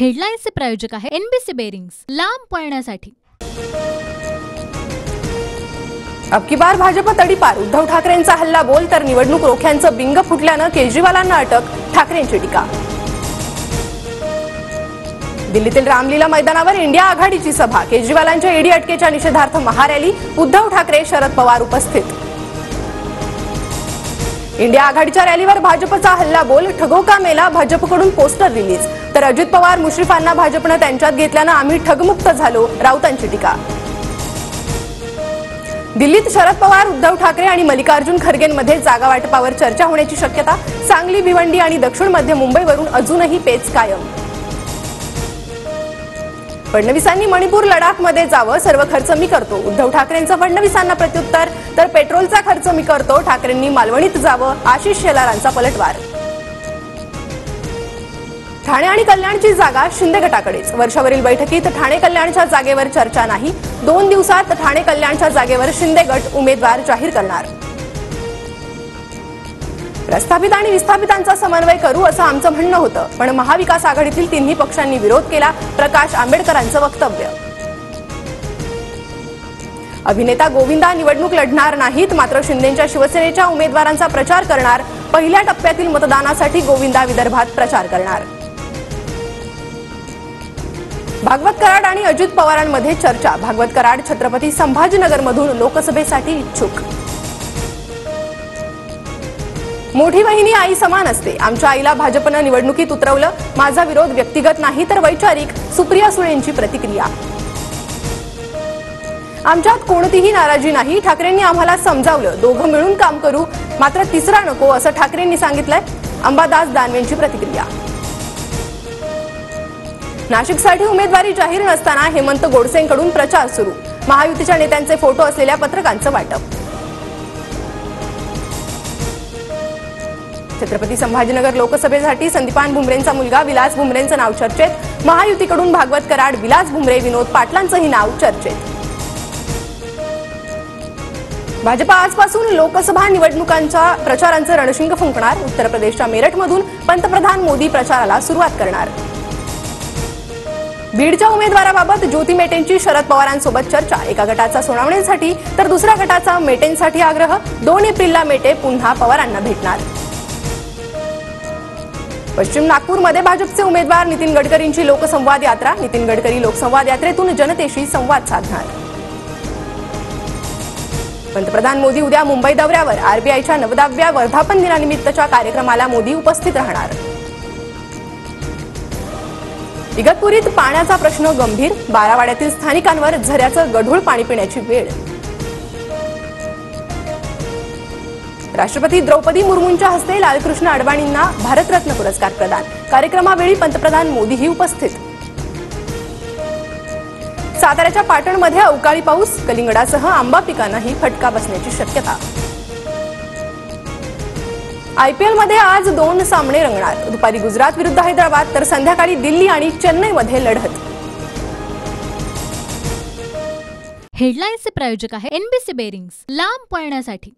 हेडलाईन्सचे प्रायोजक आहे NBC bearings, लांब पळण्यासाठी। अब की बार भाजप तडीपार, उद्धव ठाकरेंचा हल्ला बोल तर निवडणूक रोख्यांचं बिंग फुटल्यानं केजरीवालांना अटक, ठाकरेंची टीका। दिल्लीतील रामलीला मैदानावर इंडिया आघाडीची सभा, केजरीवालांच्या ईडी अटकेच्या निषेधार्थ महारॅली, उद्धव ठाकरे शरद पवार उपस्थित। इंडिया आघाडीच्या रॅलीवर भाजपचा हल्ला बोल, ठगो का मेला, भाजपकडून पोस्टर रिलीज, तर अजित पवार मुश्रीफांना भाजपनं त्यांच्यात घेतल्यानं आम्ही ठगमुक्त झालो, राऊतांची टीका। दिल्लीत शरद पवार, उद्धव ठाकरे आणि मल्लिकार्जुन खरगेंमध्ये जागा वाटपावर चर्चा होण्याची शक्यता, सांगली, भिवंडी आणि दक्षिण मध्य मुंबईवरून अजूनही पेच कायम। फडणवीसांनी मणिपूर, लडाखमध्ये जावं, सर्व खर्च मी करतो, उद्धव ठाकरेंचं फडणवीसांना प्रत्युत्तर, तर पेट्रोलचा खर्च मी करतो, ठाकरेंनी मालवणीत जावं, आशिष शेलारांचा पलटवार। ठाणे आणि कल्याणची जागा शिंदे गटाकडेच, वर्षावरील बैठकीत ठाणे कल्याणच्या जागेवर चर्चा नाही, 2 दिवसात ठाणे कल्याणच्या जागेवर शिंदे गट उमेदवार जाहीर करणार। प्रस्थापित आणि विस्थापितांचा समन्वय करू असं आमचं म्हणणं होतं, पण महाविकास आघाडीतील तिन्ही पक्षांनी विरोध केला, प्रकाश आंबेडकरांचं वक्तव्य। अभिनेता गोविंदा निवडणूक लढणार नाहीत, मात्र शिंदेच्या शिवसेनेच्या उमेदवारांचा प्रचार करणार, पहिल्या टप्प्यातील मतदानासाठी गोविंदा विदर्भात प्रचार करणार। भागवत कराड आणि अजित पवारांमध्ये चर्चा, भागवत कराड छत्रपती संभाजीनगरमधून लोकसभेसाठी इच्छुक। मोठी वहिनी आई समान असते, आमच्या आईला भाजपनं निवडणुकीत उतरवलं, माझा विरोध व्यक्तिगत नाही तर वैचारिक, सुप्रिया सुळेंची प्रतिक्रिया। आमच्यात कोणतीही नाराजी नाही, ठाकरेंनी आम्हाला समजावलं, दोघं मिळून काम करू, मात्र तिसरा नको असं ठाकरेंनी सांगितलंय, अंबादास दानवेंची प्रतिक्रिया। नाशिकसाठी उमेदवारी जाहीर नसताना हेमंत गोडसेंकडून प्रचार सुरू, महायुतीच्या नेत्यांचे फोटो असलेल्या पत्रकांचं वाटप। छत्रपती संभाजीनगर लोकसभेसाठी संदीपान भुमरेंचा मुलगा विलास भुमरेंचं नाव चर्चेत, महायुतीकडून भागवत कराड, विलास भुमरे, विनोद पाटलांचंही नाव चर्चेत। भाजप आजपासून लोकसभा निवडणुकांच्या प्रचारांचं रणशिंग फुंकणार, उत्तर प्रदेशच्या मेरठमधून पंतप्रधान मोदी प्रचाराला सुरुवात करणार। बीडच्या उमेदवाराबाबत ज्योती मेटेंची शरद पवारांसोबत चर्चा, एका गटाचा सुनावणीसाठी तर दुसऱ्या गटाचा मेटेंसाठी आग्रह, 2 एप्रिलला मेटे पुन्हा पवारांना भेटणार। पश्चिम नागपूरमध्ये भाजपचे उमेदवार नितीन गडकरींची लोकसंवाद यात्रा, नितीन गडकरी लोकसंवाद यात्रेतून जनतेशी संवाद साधणार। पंतप्रधान मोदी उद्या मुंबई दौऱ्यावर, आरबीआयच्या 90व्या वर्धापन दिनानिमित्तच्या कार्यक्रमाला मोदी उपस्थित राहणार। इगतपुरीत पाण्याचा प्रश्न गंभीर, बारावाड्यातील स्थानिकांवर झऱ्याचं गढूळ पाणी पिण्याची वेळ। राष्ट्रपती द्रौपदी मुर्मूंच्या हस्ते लालकृष्ण अडवाणींना भारतरत्न पुरस्कार प्रदान, कार्यक्रमावेळी पंतप्रधान मोदीही उपस्थित। साताऱ्याच्या पाटणमध्ये अवकाळी पाऊस, कलिंगडासह आंबा पिकांनाही फटका बसण्याची शक्यता। आयपीएलमध्ये आज 2 सामने रंगणार, दुपारी गुजरात विरुद्ध हैदराबाद, तर संध्याकाळी दिल्ली आणि चेन्नईमध्ये लढत। हेडलाईन्सचे प्रायोजक आहे एनबीसी बेरिंग्स, लांब पळण्यासाठी।